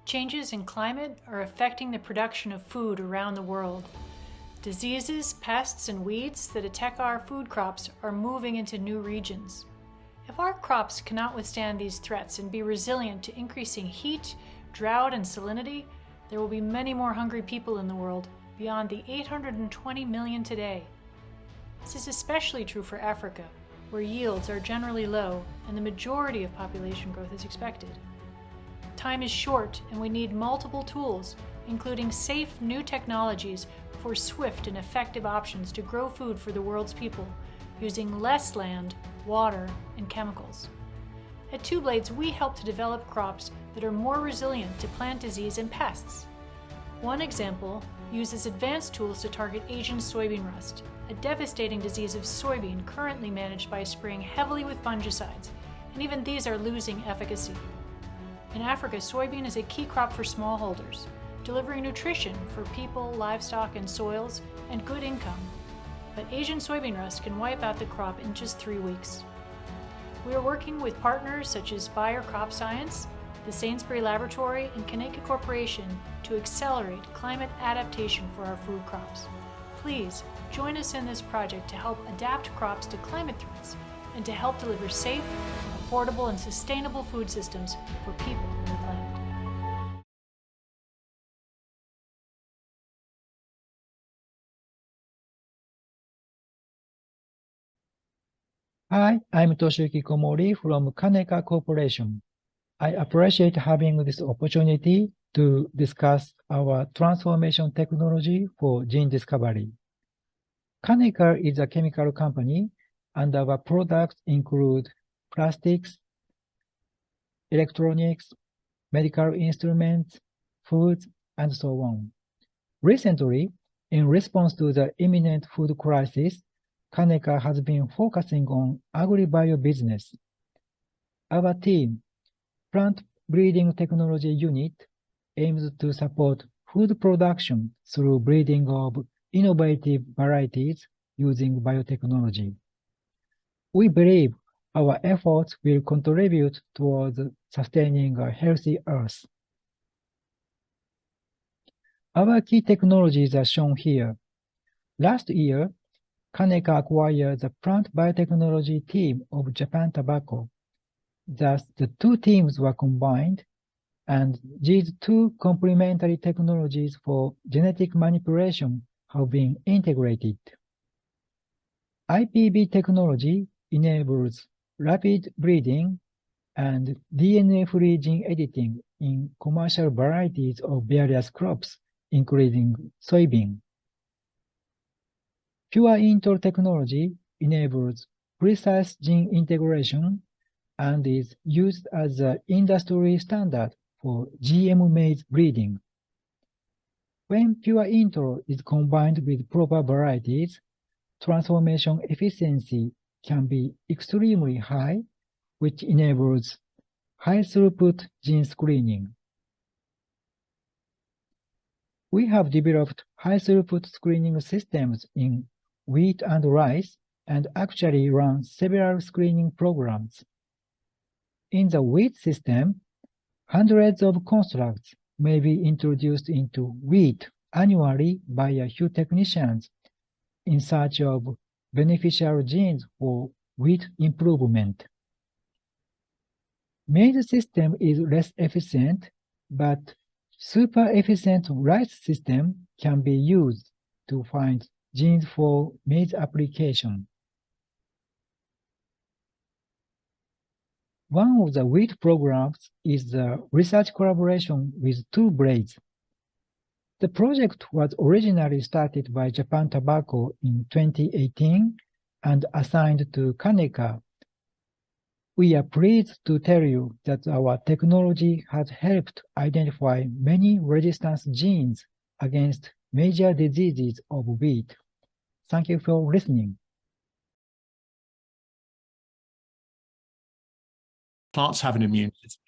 Changes in climate are affecting the production of food around the world. Diseases, pests, and weeds that attack our food crops are moving into new regions. If our crops cannot withstand these threats and be resilient to increasing heat, drought, and salinity, there will be many more hungry people in the world, beyond the 820 million today. This is especially true for Africa, where yields are generally low and the majority of population growth is expected. Time is short and we need multiple tools, including safe new technologies for swift and effective options to grow food for the world's people, using less land, water, and chemicals. At 2Blades, we help to develop crops that are more resilient to plant disease and pests. One example uses advanced tools to target Asian soybean rust, a devastating disease of soybean currently managed by spraying heavily with fungicides, and even these are losing efficacy. In Africa, soybean is a key crop for smallholders, delivering nutrition for people, livestock, and soils, and good income. But Asian soybean rust can wipe out the crop in just 3 weeks. We are working with partners such as Bayer Crop Science, the Sainsbury Laboratory, and Kaneka Corporation to accelerate climate adaptation for our food crops. Please join us in this project to help adapt crops to climate threats and to help deliver safe, affordable, and sustainable food systems for people and the planet. Hi, I'm Toshiyuki Komori from Kaneka Corporation. I appreciate having this opportunity to discuss our transformation technology for gene discovery. Kaneka is a chemical company, and our products include plastics, electronics, medical instruments, foods, and so on. Recently, in response to the imminent food crisis, Kaneka has been focusing on agri-bio business. Our team, Plant Breeding Technology Unit, aims to support food production through breeding of innovative varieties using biotechnology. We believe our efforts will contribute towards sustaining a healthy Earth. Our key technologies are shown here. Last year, Kaneka acquired the plant biotechnology team of Japan Tobacco. Thus, the two teams were combined, and these two complementary technologies for genetic manipulation have been integrated. IPB technology enables rapid breeding and DNA-free gene editing in commercial varieties of various crops, including soybean. Pure Intro technology enables precise gene integration and is used as the industry standard for GM maize breeding. When Pure Intro is combined with proper varieties, transformation efficiency can be extremely high, which enables high-throughput gene screening. We have developed high-throughput screening systems in wheat and rice, and actually run several screening programs. In the wheat system, hundreds of constructs may be introduced into wheat annually by a few technicians in search of beneficial genes for wheat improvement. Maize system is less efficient, but super efficient rice system can be used to find genes for maize application. One of the wheat programs is the research collaboration with 2Blades. The project was originally started by Japan Tobacco in 2018 and assigned to Kaneka. We are pleased to tell you that our technology has helped identify many resistance genes against major diseases of wheat. Thank you for listening. Plants have an immune system.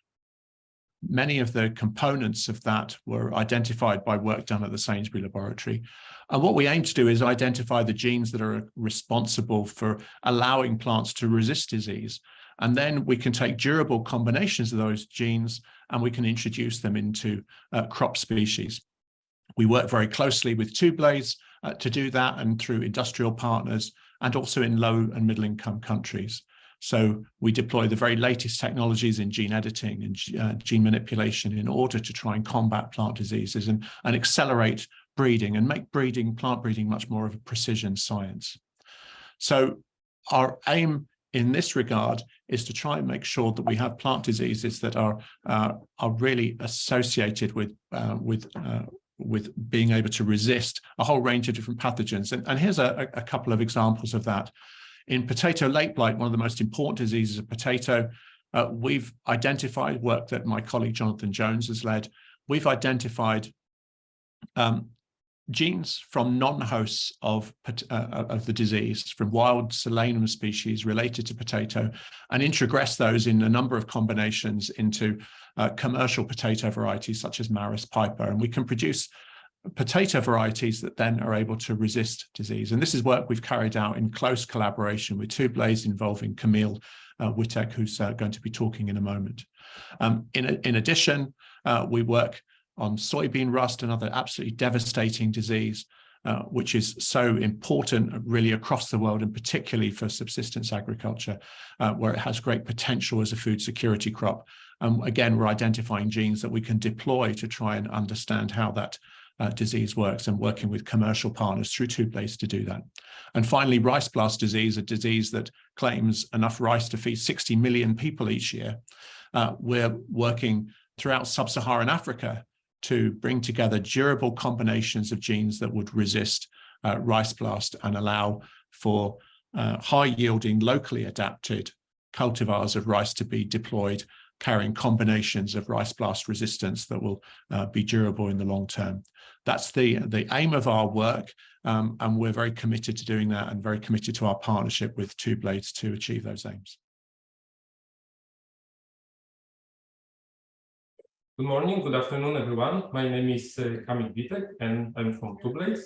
Many of the components of that were identified by work done at the Sainsbury Laboratory. And what we aim to do is identify the genes that are responsible for allowing plants to resist disease. And then we can take durable combinations of those genes and we can introduce them into crop species. We work very closely with 2Blades to do that, and through industrial partners, and also in low and middle income countries. So we deploy the very latest technologies in gene editing and gene manipulation in order to try and combat plant diseases and accelerate breeding and make plant breeding much more of a precision science. So our aim in this regard is to try and make sure that we have plant diseases that are really associated with being able to resist a whole range of different pathogens. And here's a couple of examples of that. In potato late blight, one of the most important diseases of potato, we've identified work that my colleague Jonathan Jones has led. We've identified genes from non-hosts of the disease, from wild Solanum species related to potato, and introgress those in a number of combinations into commercial potato varieties such as Maris piper. And we can produce potato varieties that then are able to resist disease. And this is work we've carried out in close collaboration with 2Blades involving Camille Wittek, who's going to be talking in a moment. In addition, we work on soybean rust, another absolutely devastating disease, which is so important really across the world, and particularly for subsistence agriculture, where it has great potential as a food security crop. Again, we're identifying genes that we can deploy to try and understand how that disease works, and working with commercial partners through 2Blades to do that. And finally, rice blast disease, a disease that claims enough rice to feed 60 million people each year. We're working throughout sub-Saharan Africa to bring together durable combinations of genes that would resist rice blast and allow for high-yielding, locally adapted cultivars of rice to be deployed, carrying combinations of rice blast resistance that will be durable in the long term. That's the aim of our work, and we're very committed to doing that, and very committed to our partnership with 2Blades to achieve those aims. Good morning, good afternoon, everyone. My name is Kamil Wittek, and I'm from 2Blades.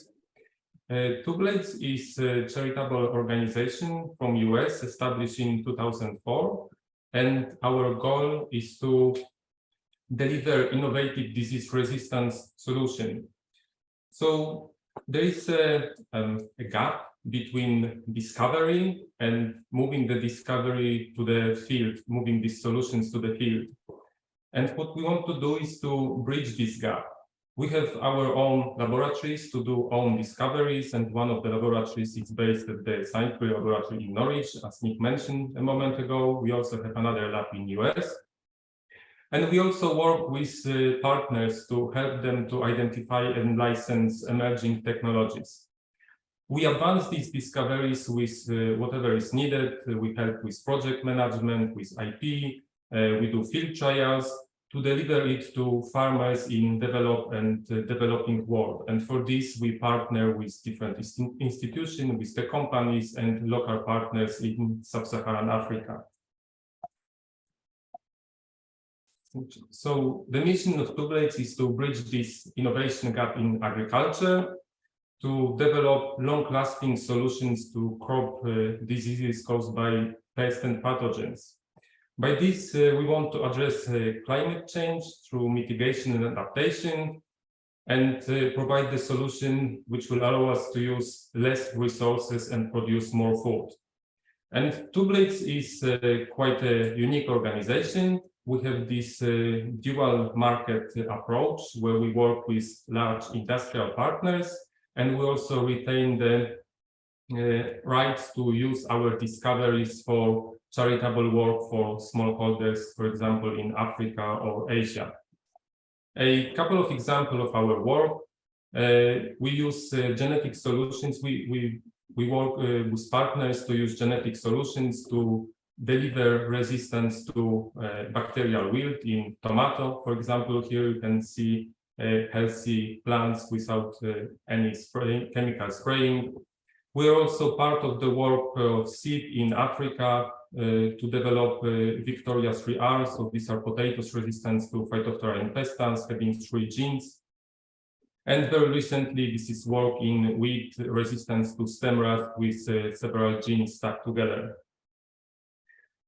2Blades is a charitable organization from US established in 2004, and our goal is to deliver innovative disease resistance solution. So there is a gap between discovery and moving the discovery to the field, moving these solutions to the field. And what we want to do is to bridge this gap. We have our own laboratories to do own discoveries, and one of the laboratories is based at the Sainsbury Laboratory in Norwich, as Nick mentioned a moment ago. We also have another lab in US. And we also work with partners to help them to identify and license emerging technologies. We advance these discoveries with whatever is needed. We help with project management, with IP. We do field trials to deliver it to farmers in developing world. And for this, we partner with different institutions, with the companies and local partners in sub-Saharan Africa. So the mission of 2Blades is to bridge this innovation gap in agriculture, to develop long-lasting solutions to crop diseases caused by pests and pathogens. By this, we want to address climate change through mitigation and adaptation, and provide the solution which will allow us to use less resources and produce more food. And 2Blades is quite a unique organization. We have this dual market approach where we work with large industrial partners, and we also retain the rights to use our discoveries for charitable work for smallholders, for example, in Africa or Asia. A couple of examples of our work. We use genetic solutions. We work with partners to use genetic solutions to deliver resistance to bacterial wilt in tomato. For example, here you can see healthy plants without any chemical spraying. We are also part of the work of seed in Africa to develop Victoria 3R. So these are potatoes resistant to Phytophthora infestans, having 3 genes. And very recently, this is work in wheat resistance to stem rust with several genes stuck together.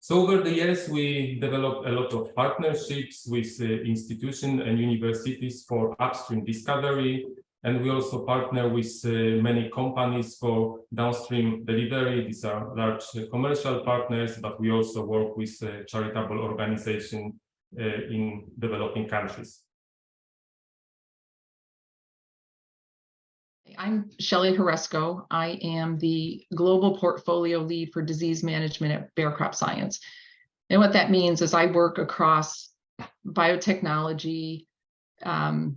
So over the years, we developed a lot of partnerships with institutions and universities for upstream discovery. And we also partner with many companies for downstream delivery. These are large commercial partners, but we also work with charitable organizations in developing countries. I'm Shelley Horesco. I am the Global Portfolio Lead for Disease Management at Bayer Crop Science. And what that means is I work across biotechnology, the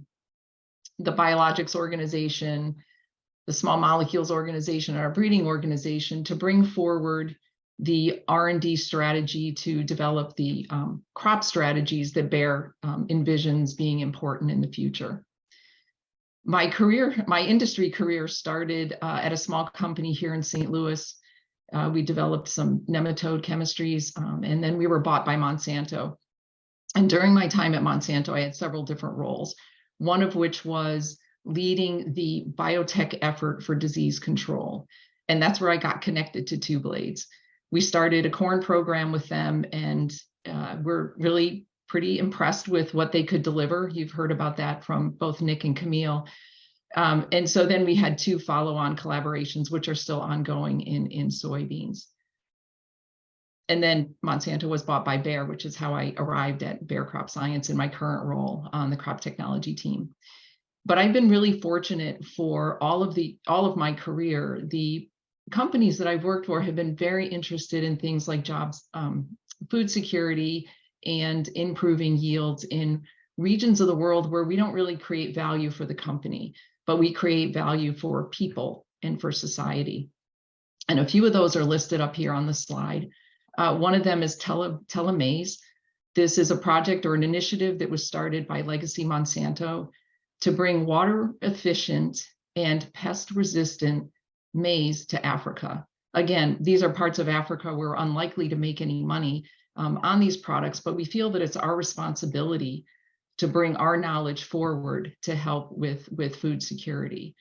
biologics organization, the small molecules organization, our breeding organization to bring forward the R&D strategy to develop the crop strategies that Bayer envisions being important in the future. My industry career started at a small company here in St. Louis. We developed some nematode chemistries, and then we were bought by Monsanto. And during my time at Monsanto, I had several different roles, one of which was leading the biotech effort for disease control. And that's where I got connected to 2Blades. We started a corn program with them, and we're really pretty impressed with what they could deliver. You've heard about that from both Nick and Camille. And so then we had 2 follow-on collaborations, which are still ongoing in soybeans. And then Monsanto was bought by Bayer, which is how I arrived at Bayer Crop Science in my current role on the crop technology team. But I've been really fortunate for all of my career. The companies that I've worked for have been very interested in things like jobs, food security, and improving yields in regions of the world where we don't really create value for the company, but we create value for people and for society. And a few of those are listed up here on the slide. One of them is telemaize. This is a project or an initiative that was started by Legacy Monsanto to bring water efficient and pest resistant maize to Africa. Again, these are parts of Africa where we're unlikely to make any money on these products, but we feel that it's our responsibility to bring our knowledge forward to help with food security.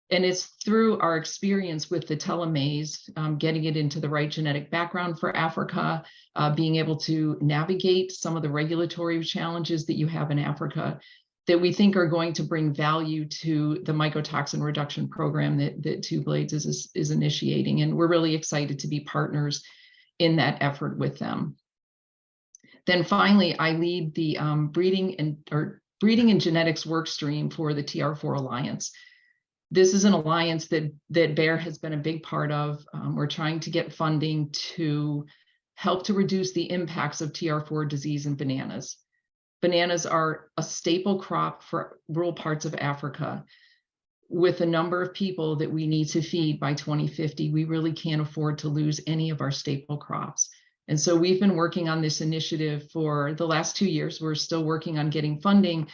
And it's through our experience with the telemaize, getting it into the right genetic background for Africa, being able to navigate some of the regulatory challenges that you have in Africa, that we think are going to bring value to the mycotoxin reduction program that 2Blades is initiating. And we're really excited to be partners in that effort with them. Then finally, I lead the breeding and genetics work stream for the TR4 Alliance. This is an alliance that Bayer has been a big part of. We're trying to get funding to help to reduce the impacts of TR4 disease in bananas. Bananas are a staple crop for rural parts of Africa. With the number of people that we need to feed by 2050, we really can't afford to lose any of our staple crops. And so we've been working on this initiative for the last 2 years. We're still working on getting funding,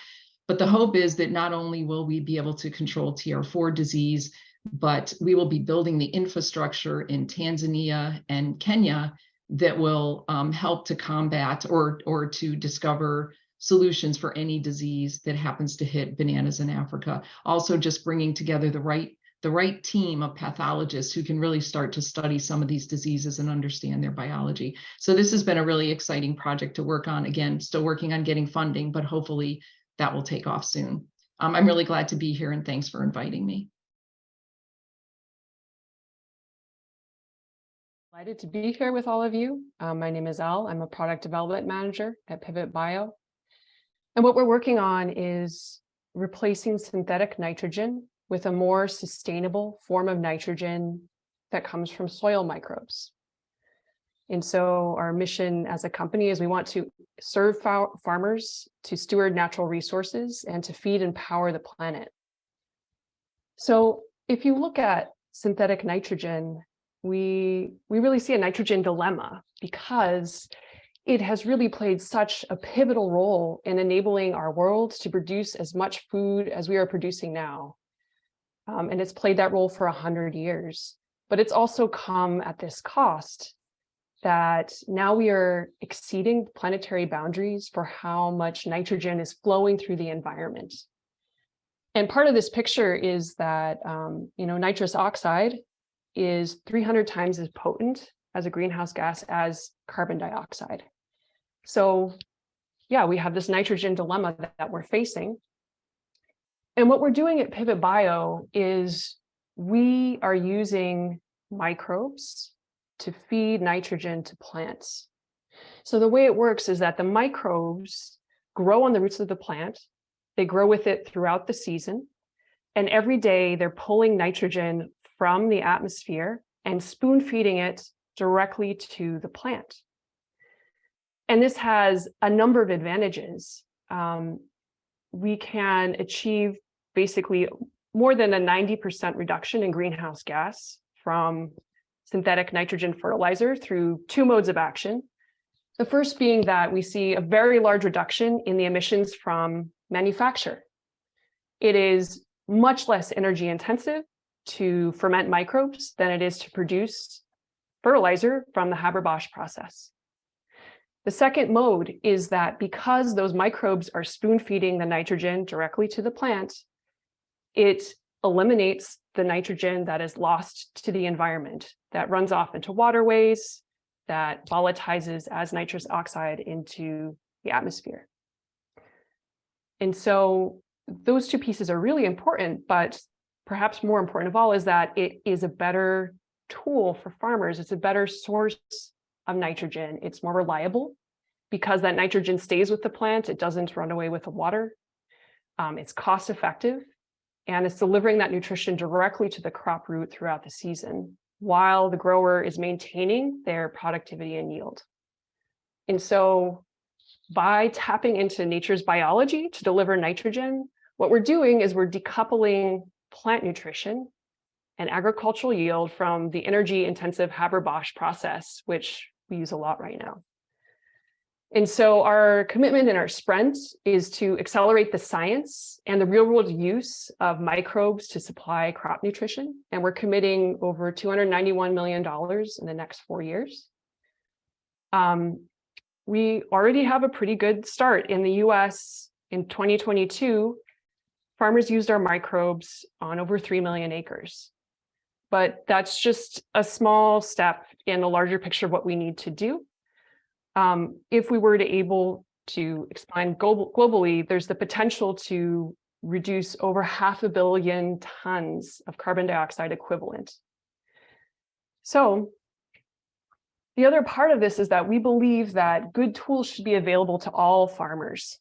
but the hope is that not only will we be able to control TR4 disease, but we will be building the infrastructure in Tanzania and Kenya that will help to combat or to discover solutions for any disease that happens to hit bananas in Africa. Also just bringing together the right team of pathologists who can really start to study some of these diseases and understand their biology. So this has been a really exciting project to work on. Again, still working on getting funding, but hopefully that will take off soon. I'm really glad to be here, and thanks for inviting me. Delighted to be here with all of you. My name is Elle. I'm a product development manager at Pivot Bio. And what we're working on is replacing synthetic nitrogen with a more sustainable form of nitrogen that comes from soil microbes. And so our mission as a company is we want to serve farmers to steward natural resources and to feed and power the planet. So if you look at synthetic nitrogen, we really see a nitrogen dilemma because it has really played such a pivotal role in enabling our world to produce as much food as we are producing now. And it's played that role for 100 years, but it's also come at this cost that now we are exceeding planetary boundaries for how much nitrogen is flowing through the environment. And part of this picture is that, nitrous oxide is 300 times as potent as a greenhouse gas as carbon dioxide. So yeah, we have this nitrogen dilemma that we're facing. And what we're doing at Pivot Bio is we are using microbes to feed nitrogen to plants. So the way it works is that the microbes grow on the roots of the plant. They grow with it throughout the season. And every day they're pulling nitrogen from the atmosphere and spoon feeding it directly to the plant. And this has a number of advantages. We can achieve basically more than a 90% reduction in greenhouse gas from synthetic nitrogen fertilizer through two modes of action. The first being that we see a very large reduction in the emissions from manufacture. It is much less energy intensive to ferment microbes than it is to produce fertilizer from the Haber-Bosch process. The second mode is that because those microbes are spoon feeding the nitrogen directly to the plant, it eliminates the nitrogen that is lost to the environment, that runs off into waterways, that volatilizes as nitrous oxide into the atmosphere. And so those two pieces are really important, but perhaps more important of all is that it is a better tool for farmers. It's a better source of nitrogen. It's more reliable because that nitrogen stays with the plant. It doesn't run away with the water. It's cost effective, and it's delivering that nutrition directly to the crop root throughout the season while the grower is maintaining their productivity and yield. And so by tapping into nature's biology to deliver nitrogen, what we're doing is we're decoupling plant nutrition and agricultural yield from the energy-intensive Haber-Bosch process, which we use a lot right now. And so our commitment in our sprint is to accelerate the science and the real-world use of microbes to supply crop nutrition. And we're committing over $291 million in the next 4 years. We already have a pretty good start. In the US in 2022, farmers used our microbes on over 3 million acres. But that's just a small step in the larger picture of what we need to do. If we were to able to expand globally, there's the potential to reduce over 500 million tons of carbon dioxide equivalent. So the other part of this is that we believe that good tools should be available to all farmers,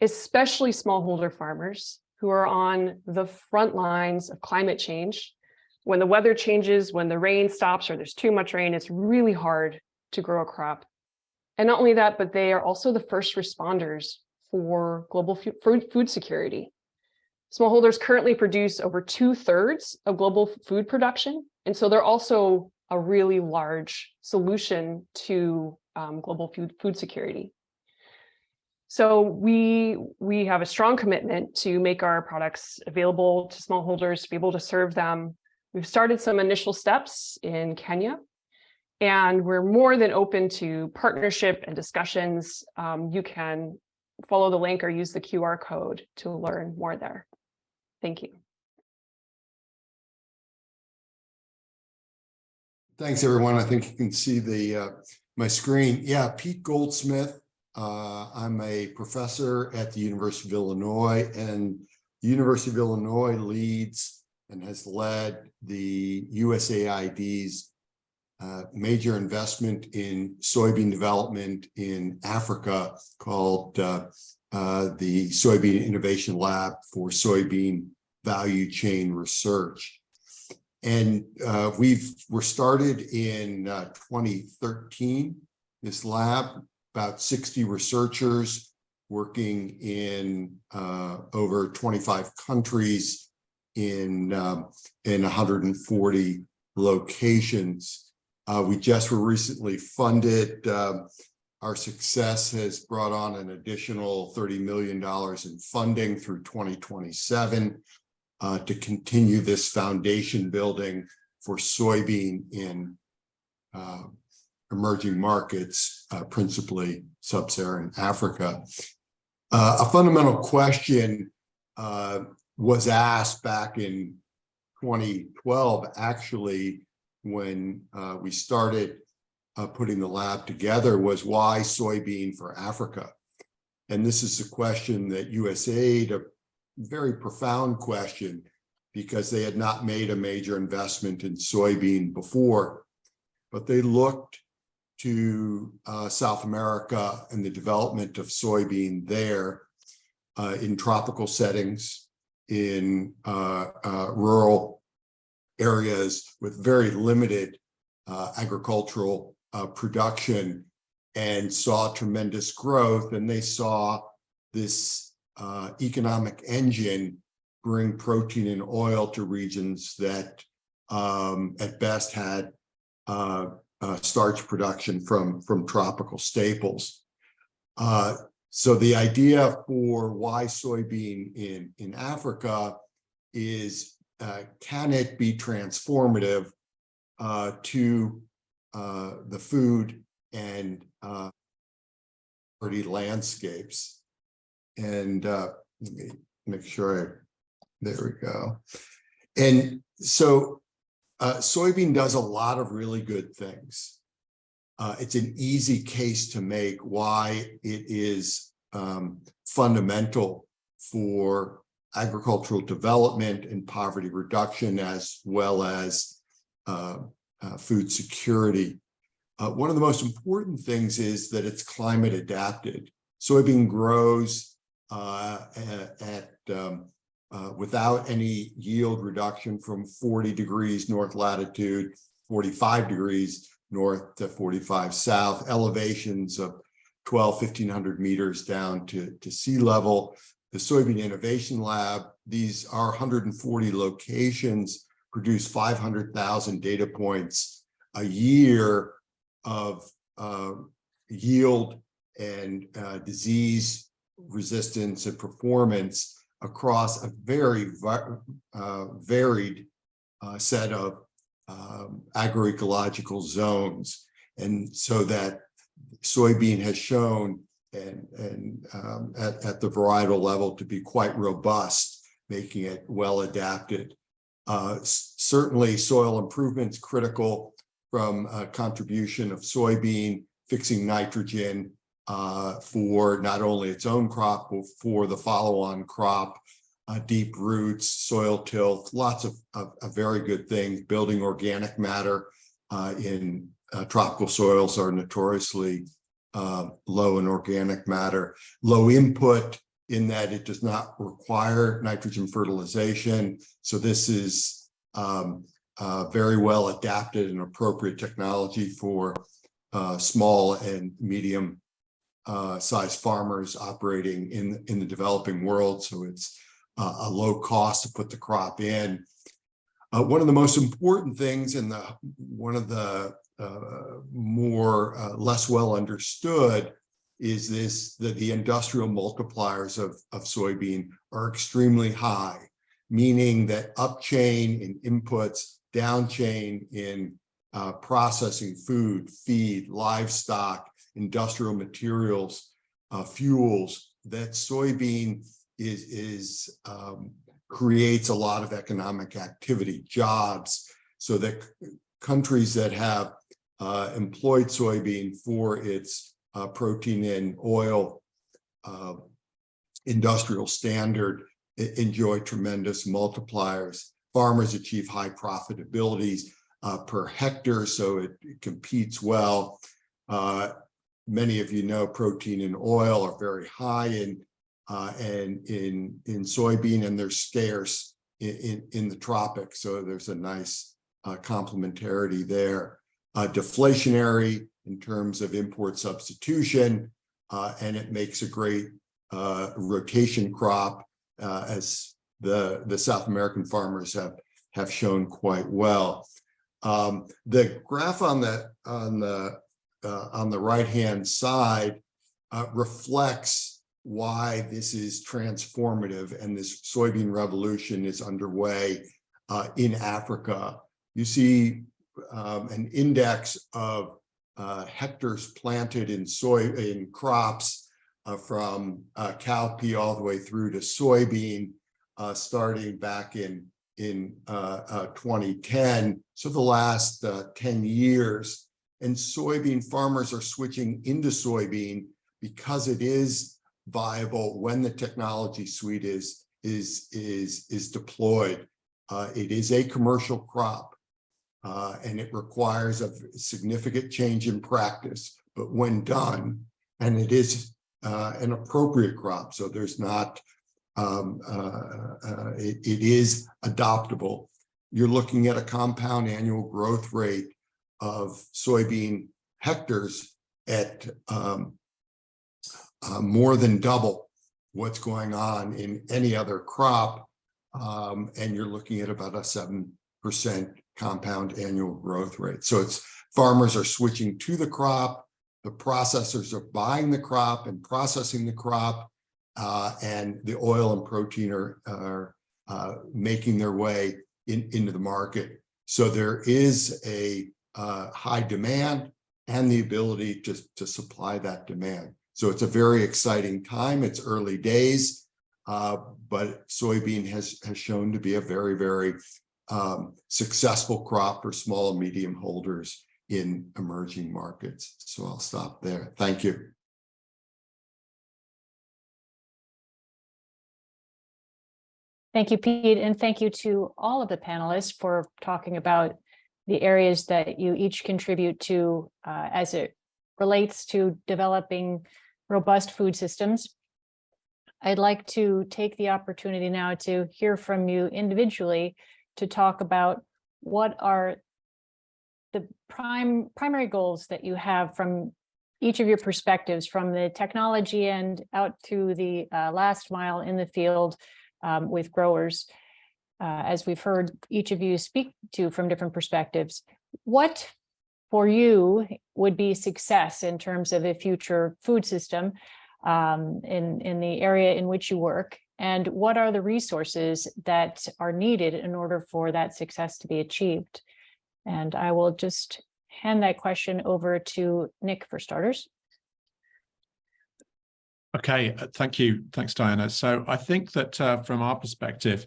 especially smallholder farmers who are on the front lines of climate change. When the weather changes, when the rain stops or there's too much rain, it's really hard to grow a crop. And not only that, but they are also the first responders for global food security. Smallholders currently produce over 2/3 of global food production. And so they're also a really large solution to global food security. So we have a strong commitment to make our products available to smallholders, to be able to serve them. We've started some initial steps in Kenya, and we're more than open to partnership and discussions. You can follow the link or use the QR code to learn more there. Thank you. Thanks, everyone. I think you can see my screen. Yeah, Pete Goldsmith. I'm a professor at the University of Illinois, and the University of Illinois leads and has led the USAID's major investment in soybean development in Africa called the Soybean Innovation Lab for Soybean Value Chain Research. And we're started in 2013, this lab, about 60 researchers working in over 25 countries in 140 locations. We just were recently funded. Our success has brought on an additional $30 million in funding through 2027 to continue this foundation building for soybean in emerging markets, principally sub-Saharan Africa. A fundamental question was asked back in 2012, actually, when we started putting the lab together was why soybean for Africa? And this is a question that USAID, a very profound question, because they had not made a major investment in soybean before, but they looked to South America and the development of soybean there in tropical settings, in rural areas with very limited agricultural production, and saw tremendous growth. And they saw this economic engine bring protein and oil to regions that at best had starch production from tropical staples. So the idea for why soybean in Africa is, can it be transformative to the food and landscapes? And let me make sure there we go. And so soybean does a lot of really good things. It's an easy case to make why it is fundamental for agricultural development and poverty reduction, as well as food security. One of the most important things is that it's climate adapted. Soybean grows without any yield reduction from 40 degrees north latitude, 45 degrees north to 45 south, elevations of 1,500 meters down to sea level. The Soybean Innovation Lab, these are 140 locations, produce 500,000 data points a year of yield and disease resistance and performance across a very varied set of agroecological zones. And so that soybean has shown and at the varietal level to be quite robust, making it well adapted. Certainly soil improvements critical, from a contribution of soybean, fixing nitrogen for not only its own crop, but for the follow-on crop, deep roots, soil tilth, lots of very good things. Building organic matter in tropical soils are notoriously low in organic matter. Low input in that it does not require nitrogen fertilization. So this is very well adapted and appropriate technology for small and medium sized farmers operating in the developing world. So it's a low cost to put the crop in. One of the most important things, and one of the more less well understood, is that the industrial multipliers of soybean are extremely high, meaning that upchain in inputs, downchain in processing food, feed, livestock, industrial materials, fuels, that soybean creates a lot of economic activity, jobs, so that countries that have employed soybean for its protein and oil industrial standard enjoy tremendous multipliers. Farmers achieve high profitabilities per hectare, so it competes well. Many of you know protein and oil are very high in soybean, and they're scarce in the tropics. So there's a nice complementarity there. Deflationary in terms of import substitution, and it makes a great rotation crop, as the South American farmers have shown quite well. The graph on the right-hand side reflects why this is transformative, and this soybean revolution is underway in Africa. You see an index of hectares planted in crops from cowpea all the way through to soybean, starting back in 2010. So the last 10 years, and soybean farmers are switching into soybean because it is viable when the technology suite is deployed. It is a commercial crop, and it requires a significant change in practice, but when done, and it is an appropriate crop, so there's not, it is adoptable. You're looking at a compound annual growth rate of soybean hectares at more than double what's going on in any other crop, and you're looking at about a 7% compound annual growth rate. So it's farmers are switching to the crop, the processors are buying the crop and processing the crop, and the oil and protein are making their way into the market. So there is a high demand and the ability to supply that demand. So it's a very exciting time. It's early days, but soybean has shown to be a very, very successful crop for small and medium holders in emerging markets. So I'll stop there. Thank you. Thank you, Pete, and thank you to all of the panelists for talking about the areas that you each contribute to as it relates to developing robust food systems. I'd like to take the opportunity now to hear from you individually to talk about what are the primary goals that you have from each of your perspectives, from the technology end out to the last mile in the field with growers, as we've heard each of you speak to from different perspectives. What for you would be success in terms of a future food system in the area in which you work? And what are the resources that are needed in order for that success to be achieved? And I will just hand that question over to Nick for starters. Okay, thank you. Thanks, Diana. So I think that from our perspective,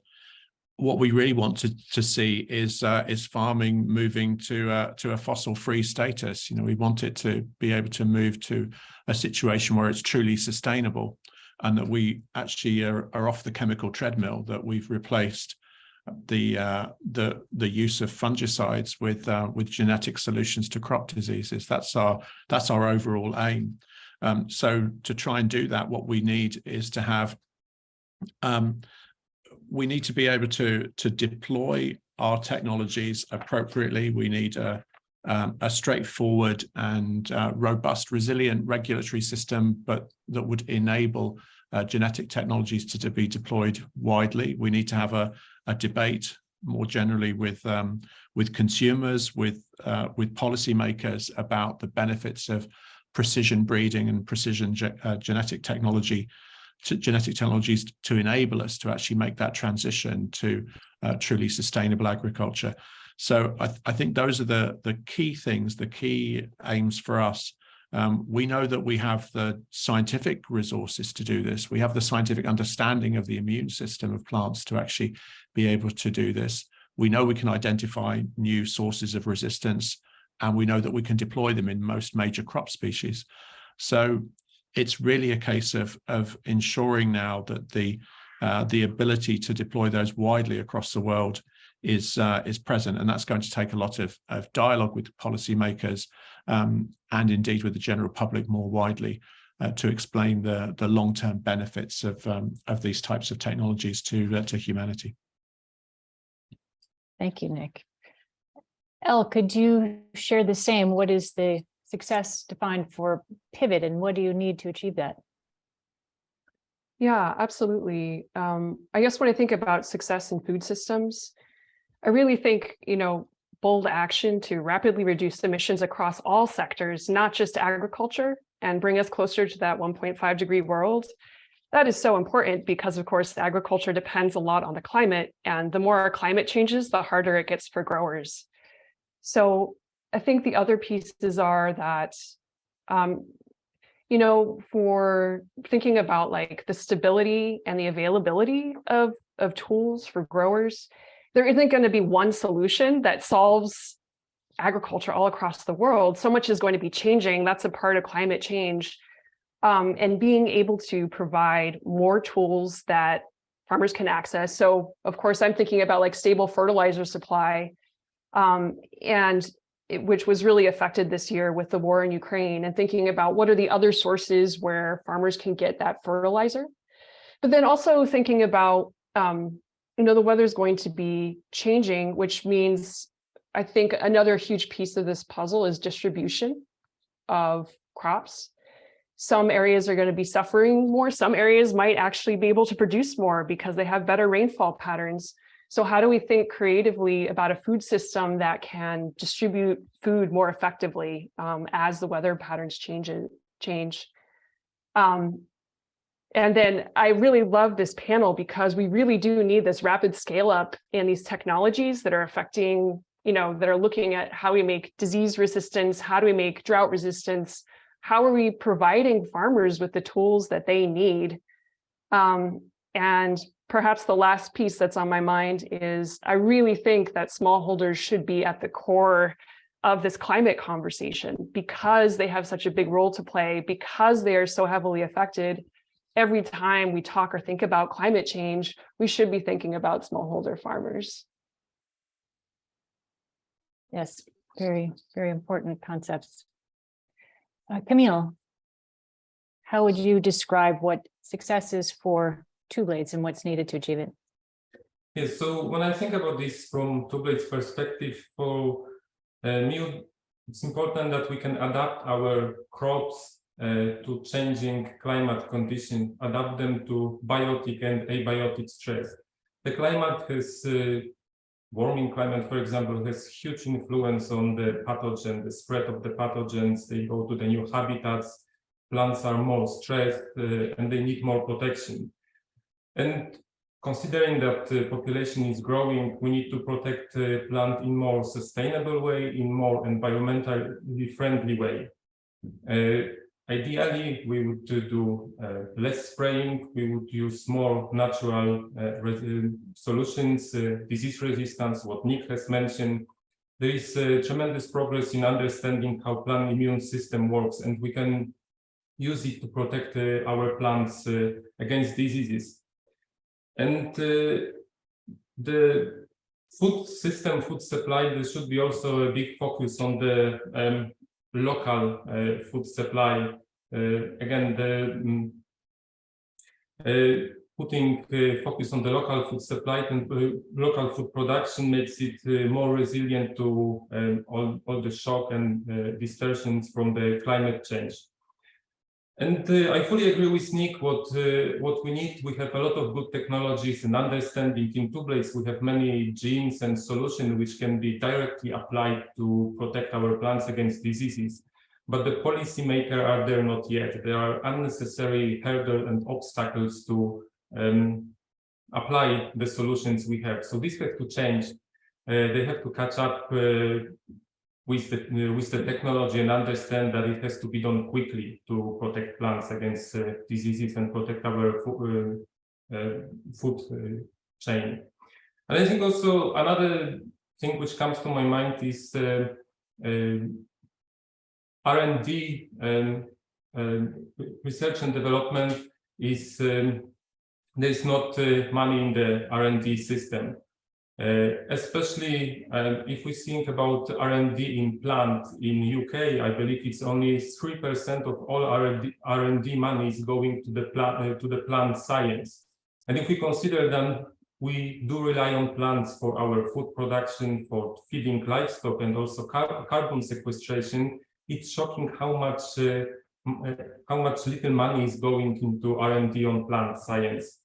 what we really want to see is farming moving to a fossil-free status. You know, we want it to be able to move to a situation where it's truly sustainable, and that we actually are off the chemical treadmill, that we've replaced the use of fungicides with genetic solutions to crop diseases. That's our overall aim. So to try and do that, what we need is to have we need to be able to deploy our technologies appropriately. We need a straightforward and robust, resilient regulatory system, but that would enable genetic technologies to be deployed widely. We need to have a debate more generally with consumers, with policymakers about the benefits of precision breeding and precision genetic technologies to enable us to actually make that transition to truly sustainable agriculture. So I think those are the key things, the key aims for us. We know that we have the scientific resources to do this. We have the scientific understanding of the immune system of plants to actually be able to do this. We know we can identify new sources of resistance, and we know that we can deploy them in most major crop species. So it's really a case of ensuring now that the ability to deploy those widely across the world is present, and that's going to take a lot of dialogue with policymakers and indeed with the general public more widely to explain the long-term benefits of these types of technologies to humanity. Thank you, Nick. Elle, could you share the same? What is the success defined for Pivot, and what do you need to achieve that? Yeah, absolutely. I guess when I think about success in food systems, I really think, bold action to rapidly reduce emissions across all sectors, not just agriculture, and bring us closer to that 1.5 degree world. That is so important because, of course, agriculture depends a lot on the climate, and the more our climate changes, the harder it gets for growers. So I think the other pieces are that, for thinking about like the stability and the availability of tools for growers, there isn't going to be one solution that solves agriculture all across the world. So much is going to be changing. That's a part of climate change. And being able to provide more tools that farmers can access. So of course, I'm thinking about like stable fertilizer supply, which was really affected this year with the war in Ukraine, and thinking about what are the other sources where farmers can get that fertilizer. But then also thinking about, the weather's going to be changing, which means I think another huge piece of this puzzle is distribution of crops. Some areas are going to be suffering more. Some areas might actually be able to produce more because they have better rainfall patterns. So how do we think creatively about a food system that can distribute food more effectively as the weather patterns change? And then I really love this panel because we really do need this rapid scale up in these technologies that are affecting, that are looking at how we make disease resistance, how do we make drought resistance, how are we providing farmers with the tools that they need? And perhaps the last piece that's on my mind is I really think that smallholders should be at the core of this climate conversation because they have such a big role to play, because they are so heavily affected. Every time we talk or think about climate change, we should be thinking about smallholder farmers. Yes, very, very important concepts. Camille, how would you describe what success is for 2Blades and what's needed to achieve it? Yes, so when I think about this from 2Blades perspective, for me, it's important that we can adapt our crops to changing climate conditions, adapt them to biotic and abiotic stress. The climate has, warming climate, for example, has huge influence on the pathogen, the spread of the pathogens. They go to the new habitats, plants are more stressed and they need more protection. And considering that the population is growing, we need to protect the plant in more sustainable way, in more environmentally friendly way. Ideally, we would do less spraying, we would use more natural solutions, disease resistance, what Nick has mentioned. There is tremendous progress in understanding how plant immune system works, and we can use it to protect our plants against diseases. And the food system, food supply, there should be also a big focus on the local food supply. Again, putting focus on the local food supply and local food production makes it more resilient to all the shock and distortions from the climate change. And I fully agree with Nick. What we need, we have a lot of good technologies and understanding. In 2Blades, we have many genes and solutions which can be directly applied to protect our plants against diseases. But the policymakers are there not yet. There are unnecessary hurdles and obstacles to apply the solutions we have. So this has to change. They have to catch up with the technology and understand that it has to be done quickly to protect plants against diseases and protect our food chain. And I think also another thing which comes to my mind is R&D, research and development is, there's not money in the R&D system. Especially if we think about R&D in plant in UK, I believe it's only 3% of all R&D money is going to the plant science. And if we consider that we do rely on plants for our food production, for feeding livestock, and also carbon sequestration, it's shocking how much little money is going into R&D on plant science.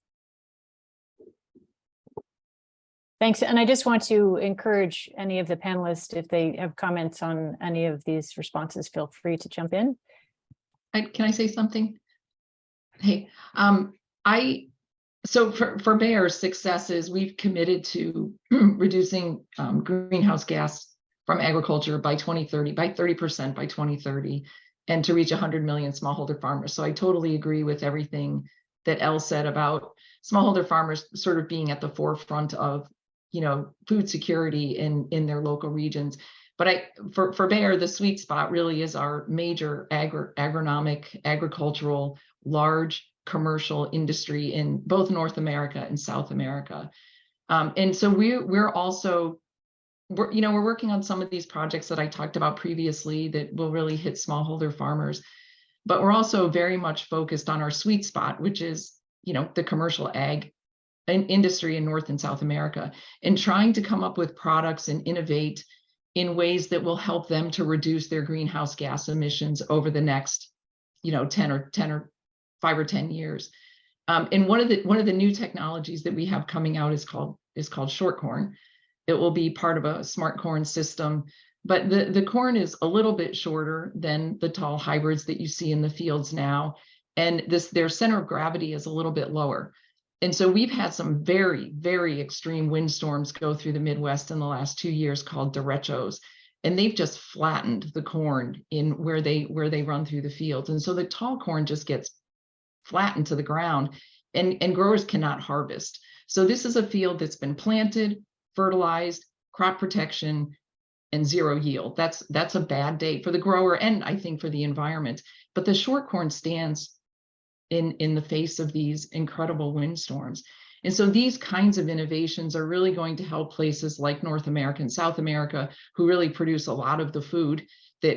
Thanks. And I just want to encourage any of the panelists, if they have comments on any of these responses, feel free to jump in. Can I say something? Hey, so for Bayer's successes, we've committed to reducing greenhouse gas from agriculture by 2030, by 30% by 2030, and to reach 100 million smallholder farmers. So I totally agree with everything that Elle said about smallholder farmers sort of being at the forefront of, food security in their local regions. But for Bayer, the sweet spot really is our major agronomic, agricultural, large commercial industry in both North America and South America. And so we're also, we're working on some of these projects that I talked about previously that will really hit smallholder farmers. But we're also very much focused on our sweet spot, which is, the commercial ag industry in North and South America, and trying to come up with products and innovate in ways that will help them to reduce their greenhouse gas emissions over the next, 5 or 10 years. And one of the new technologies that we have coming out is called short corn. It will be part of a smart corn system, but the corn is a little bit shorter than the tall hybrids that you see in the fields now, and their center of gravity is a little bit lower. And so we've had some very, very extreme windstorms go through the Midwest in the last 2 years called derechos, and they've just flattened the corn in where they run through the fields. And so the tall corn just gets flattened to the ground, and growers cannot harvest. So this is a field that's been planted, fertilized, crop protection, and zero yield. That's a bad day for the grower and I think for the environment. But the short corn stands in the face of these incredible windstorms. And so these kinds of innovations are really going to help places like North America and South America, who really produce a lot of the food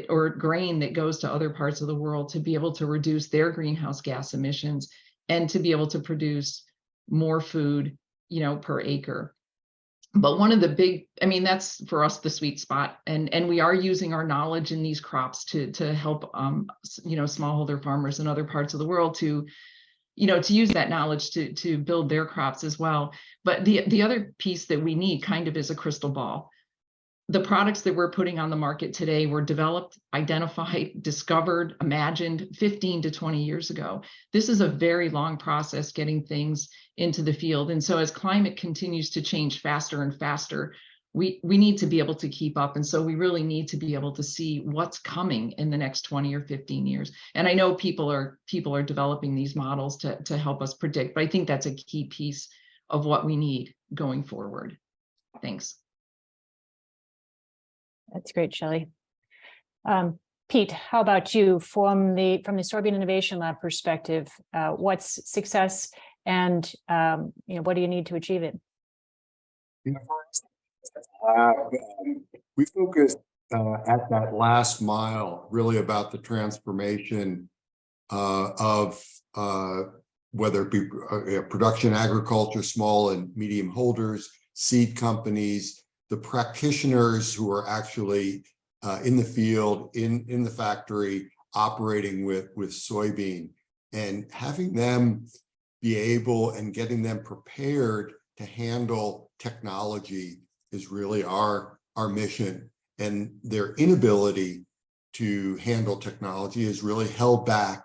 or grain that goes to other parts of the world, to be able to reduce their greenhouse gas emissions and to be able to produce more food, per acre. But one of the big, that's for us the sweet spot, and we are using our knowledge in these crops to help smallholder farmers in other parts of the world to use that knowledge to build their crops as well. But the other piece that we need kind of is a crystal ball. The products that we're putting on the market today were developed, identified, discovered, imagined 15 to 20 years ago. This is a very long process getting things into the field. And so as climate continues to change faster and faster, we need to be able to keep up. And so we really need to be able to see what's coming in the next 20 or 15 years. And I know people are developing these models to help us predict, but I think that's a key piece of what we need going forward. Thanks. That's great, Shelley. Pete, how about you? From the Soybean Innovation Lab perspective, what's success, and what do you need to achieve it? We focused at that last mile really about the transformation of whether it be production agriculture, small and medium holders, seed companies, the practitioners who are actually in the field, in the factory, operating with soybean, and having them be able and getting them prepared to handle technology is really our mission. And their inability to handle technology has really held back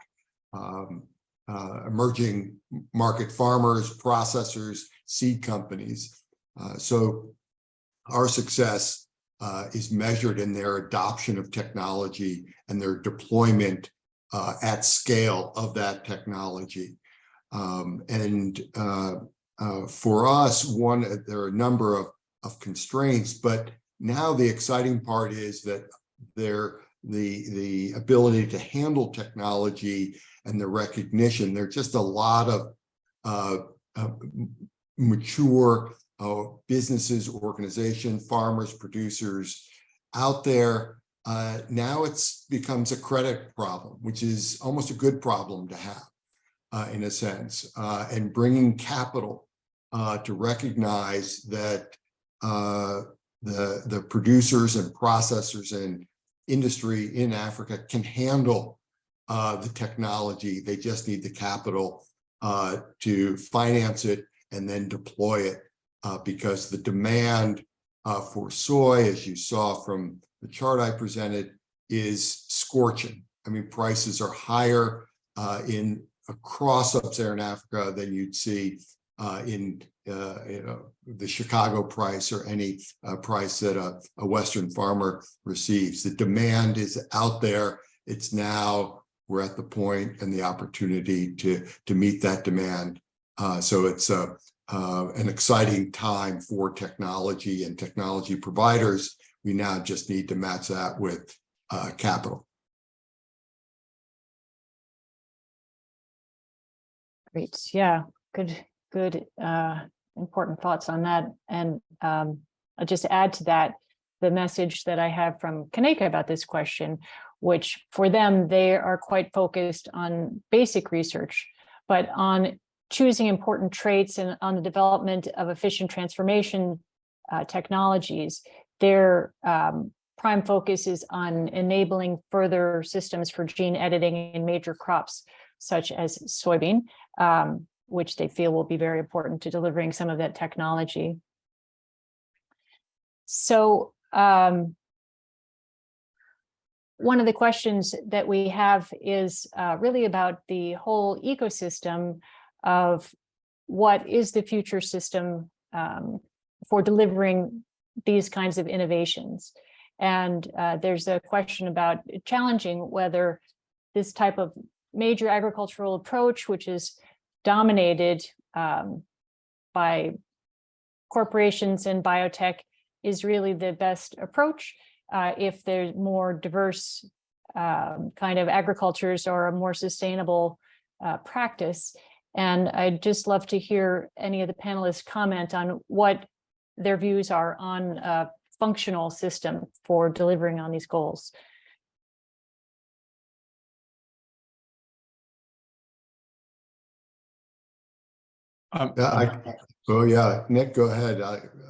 emerging market farmers, processors, seed companies. So our success is measured in their adoption of technology and their deployment at scale of that technology. For us, there are a number of constraints, but now the exciting part is that the ability to handle technology and the recognition. There are just a lot of mature businesses, organizations, farmers, producers out there. Now becomes a credit problem, which is almost a good problem to have in a sense, and bringing capital to recognize that the producers and processors and industry in Africa can handle the technology. They just need the capital to finance it and then deploy it, because the demand for soy, as you saw from the chart I presented, is scorching. I mean, prices are higher across sub-Saharan Africa than you'd see in the Chicago price or any price that a Western farmer receives. The demand is out there. It's now we're at the point and the opportunity to meet that demand. So it's an exciting time for technology and technology providers, We now just need to match that with capital. Great. Yeah, good, important thoughts on that. And I'll just add to that the message that I have from Kaneka about this question, which for them, they are quite focused on basic research, but on choosing important traits and on the development of efficient transformation technologies. Their prime focus is on enabling further systems for gene editing in major crops, such as soybean, which they feel will be very important to delivering some of that technology. So one of the questions that we have is really about the whole ecosystem of what is the future system for delivering these kinds of innovations. And there's a question about challenging whether this type of major agricultural approach, which is dominated by corporations and biotech, is really the best approach. If there's more diverse kind of agricultures or a more sustainable practice. And I'd just love to hear any of the panelists comment on what their views are on a functional system for delivering on these goals. Nick, go ahead.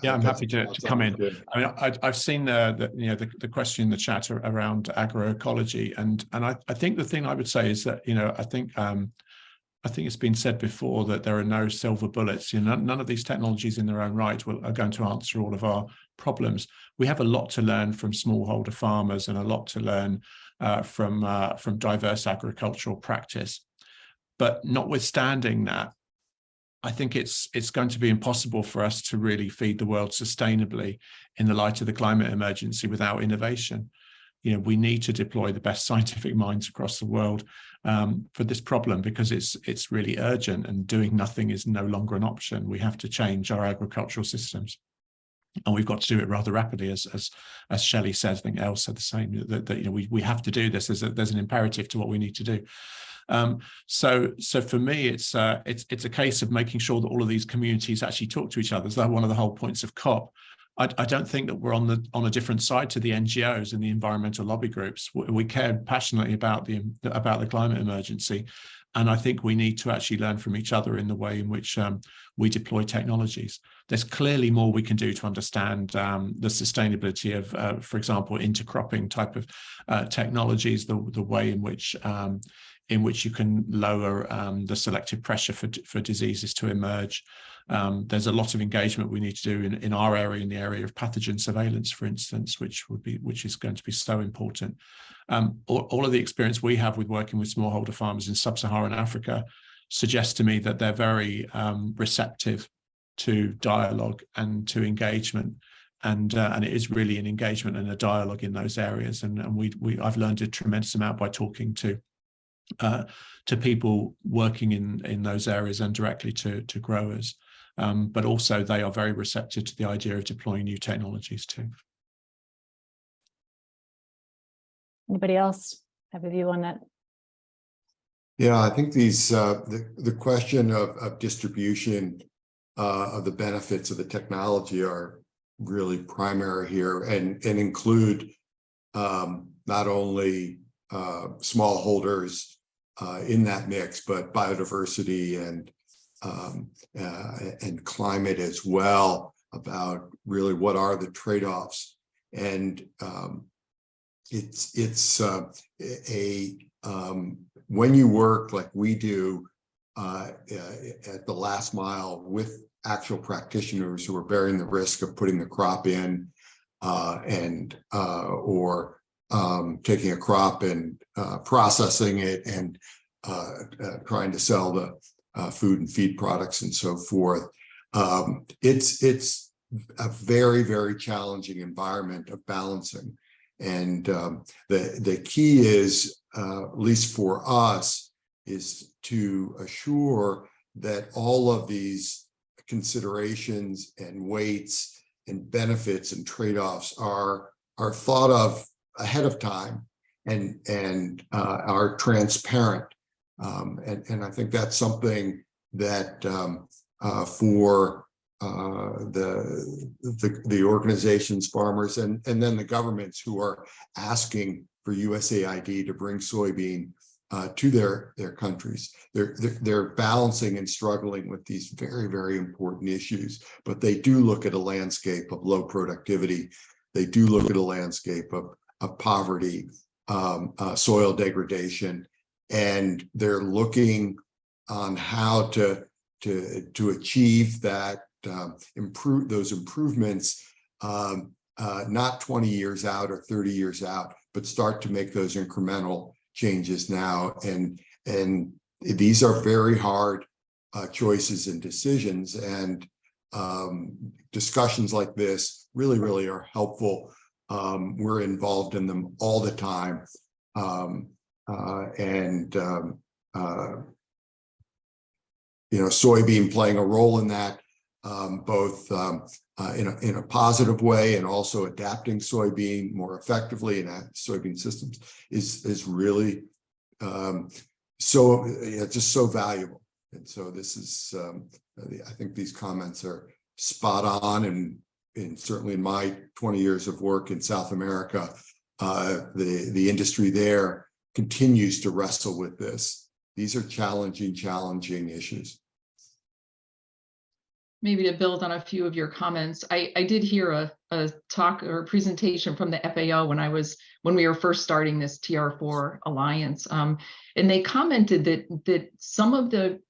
I'm happy to come in. I mean, I've seen the question in the chat around agroecology, and I think the thing I would say is that I think it's been said before that there are no silver bullets. None of these technologies in their own right are going to answer all of our problems. We have a lot to learn from smallholder farmers and a lot to learn from diverse agricultural practice. But notwithstanding that, I think it's going to be impossible for us to really feed the world sustainably in the light of the climate emergency without innovation. We need to deploy the best scientific minds across the world for this problem, because it's really urgent, and doing nothing is no longer an option. We have to change our agricultural systems, and we've got to do it rather rapidly. As Shelley said, I think Elle said the same. That we have to do this. There's an imperative to what we need to do. So for me, it's a case of making sure that all of these communities actually talk to each other. That's one of the whole points of COP. I don't think that we're on a different side to the NGOs and the environmental lobby groups. We care passionately about the climate emergency, and I think we need to actually learn from each other in the way in which we deploy technologies. There's clearly more we can do to understand the sustainability of, for example, intercropping type of technologies, the way in which you can lower the selective pressure for diseases to emerge. There's a lot of engagement we need to do in our area, in the area of pathogen surveillance, for instance, which is going to be so important. All of the experience we have with working with smallholder farmers in sub-Saharan Africa suggests to me that they're very receptive to dialogue and to engagement. And it is really an engagement and a dialogue in those areas. And I've learned a tremendous amount by talking to people working in those areas and directly to growers. But also they are very receptive to the idea of deploying new technologies too. Anybody else have a view on that? Yeah, I think these the question of distribution of the benefits of the technology are really primary here, and include not only smallholders in that mix, but biodiversity and climate as well, about really what are the trade-offs. And when you work like we do at the last mile with actual practitioners who are bearing the risk of putting the crop in or taking a crop and processing it and trying to sell the food and feed products and so forth. It's a very, very challenging environment of balancing. And the key is, at least for us, is to assure that all of these considerations and weights and benefits and trade-offs are are thought of ahead of time and are transparent. And I think that's something that for the organizations, farmers, and then the governments who are asking for USAID to bring soybean to their countries. They're balancing and struggling with these very, very important issues, but they do look at a landscape of low productivity. They do look at a landscape of poverty, soil degradation, and they're looking on how to achieve that, improve those improvements, not 20 years out or 30 years out, but start to make those incremental changes now. And these are very hard choices and decisions, and discussions like this really, really are helpful. We're involved in them all the time. Soybean playing a role in that, both in a positive way, and also adapting soybean more effectively in soybean systems is really just so valuable. And so this is, I think these comments are spot on, and certainly in my 20 years of work in South America, the industry there continues to wrestle with this. These are challenging issues. Maybe to build on a few of your comments, I did hear a talk or a presentation from the FAO when we were first starting this TR4 alliance, and they commented that some of the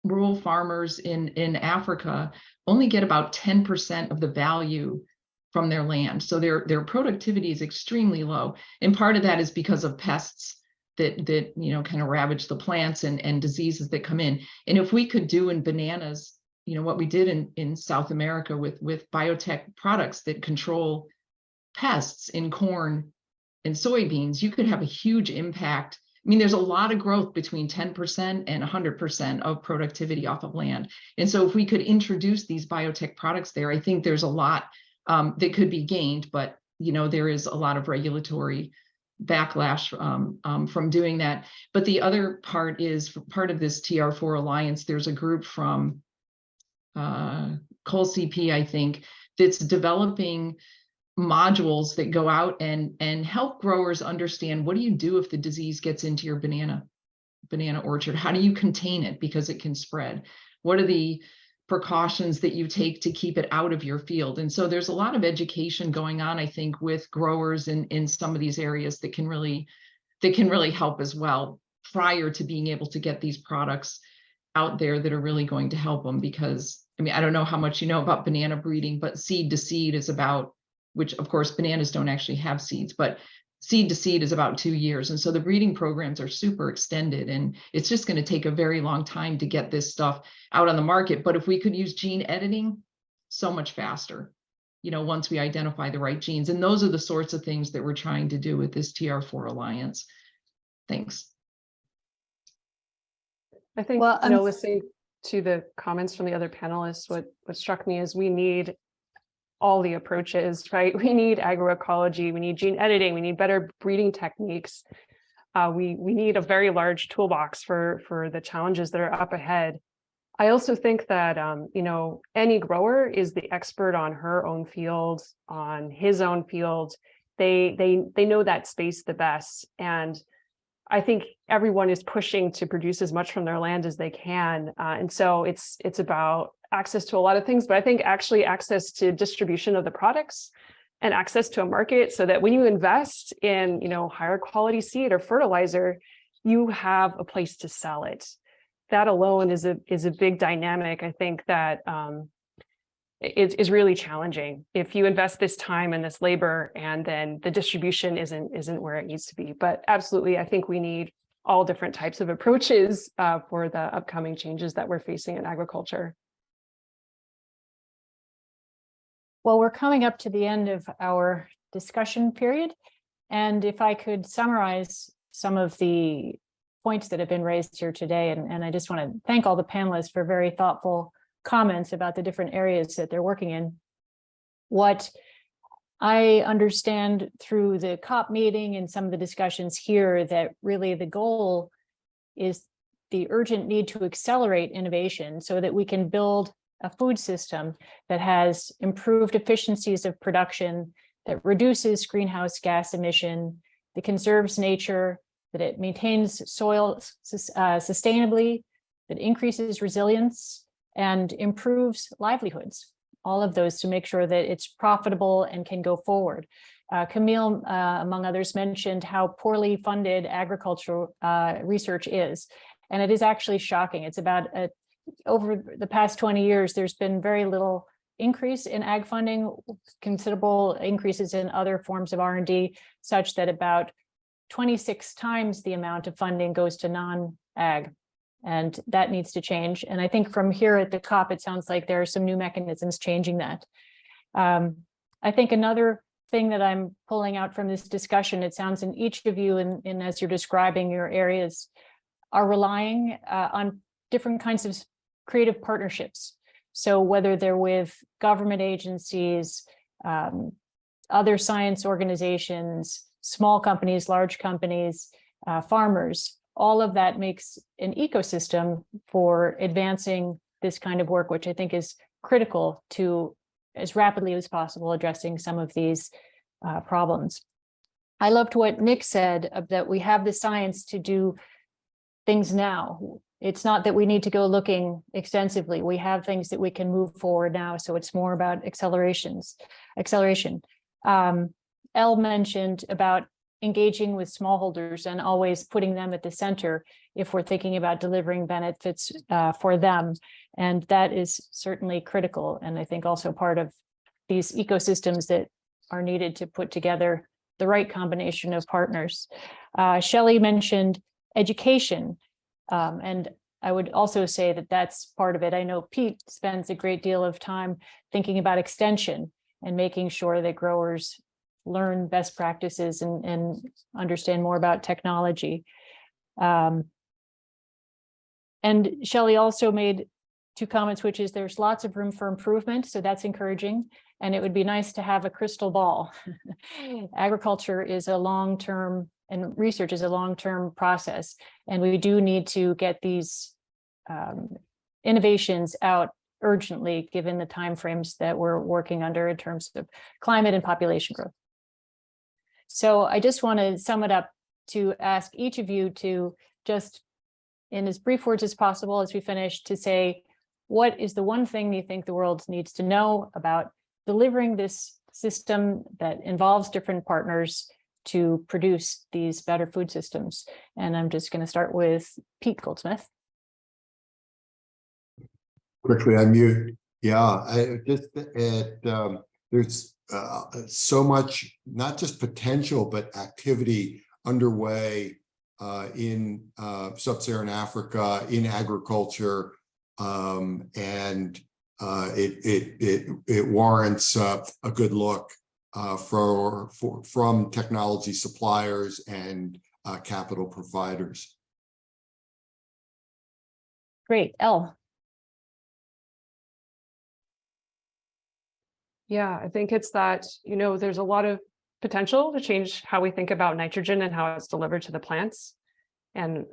rural farmers in Africa only get about 10% of the value from their land, so their productivity is extremely low, and part of that is because of pests that kind of ravage the plants and diseases that come in. And if we could do in bananas, what we did in South America with biotech products that control pests in corn and soybeans, you could have a huge impact. I mean, there's a lot of growth between 10% and 100% of productivity off of land. And so if we could introduce these biotech products there, I think there's a lot that could be gained, but there is a lot of regulatory backlash from doing that. But the other part is part of this TR4 alliance. There's a group from COP27, I think, that's developing modules that go out and help growers understand, what do you do if the disease gets into your banana orchard? How do you contain it, because it can spread? What are the precautions that you take to keep it out of your field? And so there's a lot of education going on, I think, with growers in some of these areas that can really help as well, prior to being able to get these products out there that are really going to help them. Because I don't know how much you know about banana breeding, but seed to seed is about, which of course bananas don't actually have seeds, but seed to seed is about 2 years. And so the breeding programs are super extended, and it's just going to take a very long time to get this stuff out on the market. But if we could use gene editing, so much faster, once we identify the right genes. And those are the sorts of things that we're trying to do with this TR4 Alliance. Thanks. I think, listening to the comments from the other panelists, what struck me is we need all the approaches, right? We need agroecology, we need gene editing, we need better breeding techniques. We need a very large toolbox for the challenges that are up ahead. I also think that, any grower is the expert on her own field, on his own field. They know that space the best. And I think everyone is pushing to produce as much from their land as they can. And so it's about access to a lot of things, but I think actually access to distribution of the products and access to a market, so that when you invest in, higher quality seed or fertilizer, you have a place to sell it. That alone is a big dynamic. I think that is really challenging if you invest this time and this labor, and then the distribution isn't where it needs to be. But absolutely, I think we need all different types of approaches for the upcoming changes that we're facing in agriculture. Well, we're coming up to the end of our discussion period. And if I could summarize some of the points that have been raised here today, and I just want to thank all the panelists for very thoughtful comments about the different areas that they're working in. What I understand through the COP meeting and some of the discussions here that really the goal is the urgent need to accelerate innovation so that we can build a food system that has improved efficiencies of production, that reduces greenhouse gas emission, that conserves nature, that it maintains soil sustainably, that increases resilience and improves livelihoods. All of those to make sure that it's profitable and can go forward. Camille, among others, mentioned how poorly funded agricultural research is. And it is actually shocking. It's about, over the past 20 years, there's been very little increase in ag funding, considerable increases in other forms of R&D, such that about 26 times the amount of funding goes to non-ag. And that needs to change. And I think from here at the COP, it sounds like there are some new mechanisms changing that. I think another thing that I'm pulling out from this discussion, it sounds in each of you, and as you're describing your areas, are relying on different kinds of creative partnerships. So whether they're with government agencies, other science organizations, small companies, large companies, farmers, all of that makes an ecosystem for advancing this kind of work, which I think is critical to, as rapidly as possible, addressing some of these problems. I loved what Nick said, that we have the science to do things now. It's not that we need to go looking extensively. We have things that we can move forward now. So it's more about acceleration. Elle mentioned about engaging with smallholders and always putting them at the center if we're thinking about delivering benefits for them. And that is certainly critical. And I think also part of these ecosystems that are needed to put together the right combination of partners. Shelley mentioned education. And I would also say that that's part of it. I know Pete spends a great deal of time thinking about extension and making sure that growers learn best practices and understand more about technology. And Shelley also made two comments, which is there's lots of room for improvement. So that's encouraging. And it would be nice to have a crystal ball. Agriculture is a long-term, and research is a long-term process. And we do need to get these innovations out urgently, given the timeframes that we're working under in terms of climate and population growth. So I just want to sum it up to ask each of you to just, in as brief words as possible as we finish, to say, what is the one thing you think the world needs to know about delivering this system that involves different partners to produce these better food systems? And I'm just going to start with Pete Goldsmith. Quickly unmute. Yeah, there's so much, not just potential, but activity underway in sub-Saharan Africa, in agriculture, and it warrants a good look from technology suppliers and capital providers. Great. Elle. Yeah, I think it's that, there's a lot of potential to change how we think about nitrogen and how it's delivered to the plants. And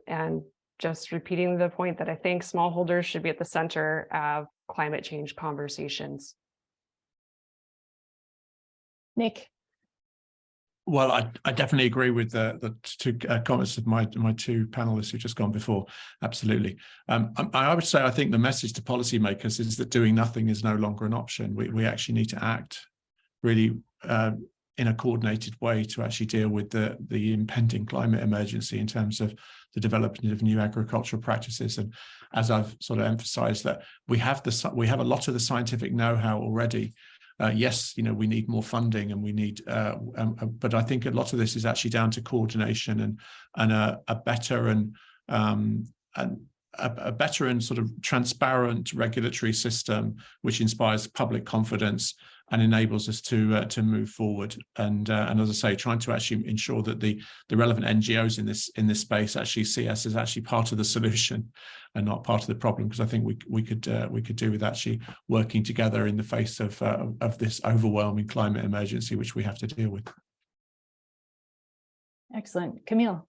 just repeating the point that I think smallholders should be at the center of climate change conversations. Nick. Well, I definitely agree with the two comments of my two panelists who've just gone before. Absolutely. I would say I think the message to policymakers is that doing nothing is no longer an option. We actually need to act really in a coordinated way to actually deal with the impending climate emergency in terms of the development of new agricultural practices. And as I've sort of emphasized, that we have a lot of the scientific know-how already. Yes, we need more funding, and we need, but I think a lot of this is actually down to coordination and a better and a better and sort of transparent regulatory system, which inspires public confidence and enables us to move forward. And as I say, trying to actually ensure that the relevant NGOs in this space actually see us as actually part of the solution and not part of the problem, because I think we could do with actually working together in the face of this overwhelming climate emergency which we have to deal with. Excellent. Camille.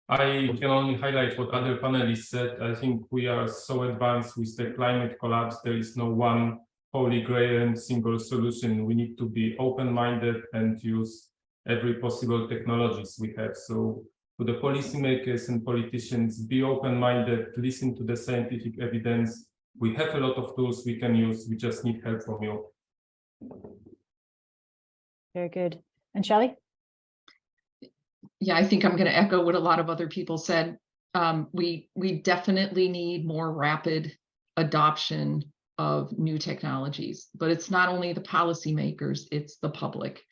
I can only highlight what other panelists said. I think we are so advanced with the climate collapse. There is no one holy grail and single solution. We need to be open-minded and use every possible technologies we have. So to the policymakers and politicians, be open-minded, listen to the scientific evidence. We have a lot of tools we can use. We just need help from you. Very good. And Shelley? Yeah, I think I'm going to echo what a lot of other people said. We definitely need more rapid adoption of new technologies, but it's not only the policymakers, it's the public.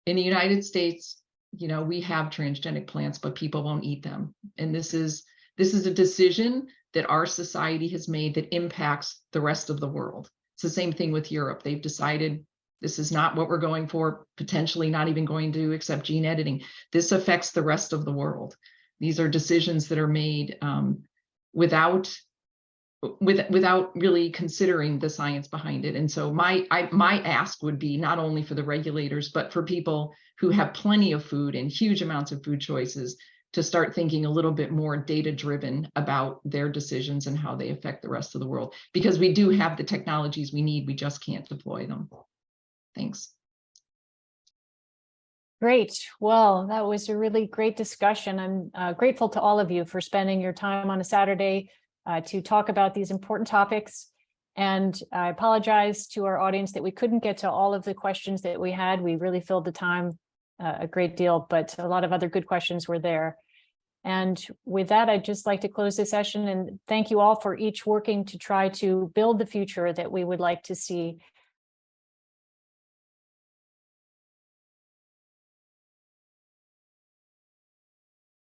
In the United States, you know, we have transgenic plants, but people won't eat them. And this is a decision that our society has made that impacts the rest of the world. It's the same thing with Europe. They've decided this is not what we're going for, potentially not even going to accept gene editing. This affects the rest of the world. These are decisions that are made without really considering the science behind it. And so my ask would be not only for the regulators, but for people who have plenty of food and huge amounts of food choices to start thinking a little bit more data-driven about their decisions and how they affect the rest of the world. Because we do have the technologies we need, we just can't deploy them. Thanks. Great. Well, that was a really great discussion. I'm grateful to all of you for spending your time on a Saturday to talk about these important topics. And I apologize to our audience that we couldn't get to all of the questions that we had. We really filled the time a great deal, but a lot of other good questions were there. And with that, I'd just like to close the session and thank you all for each working to try to build the future that we would like to see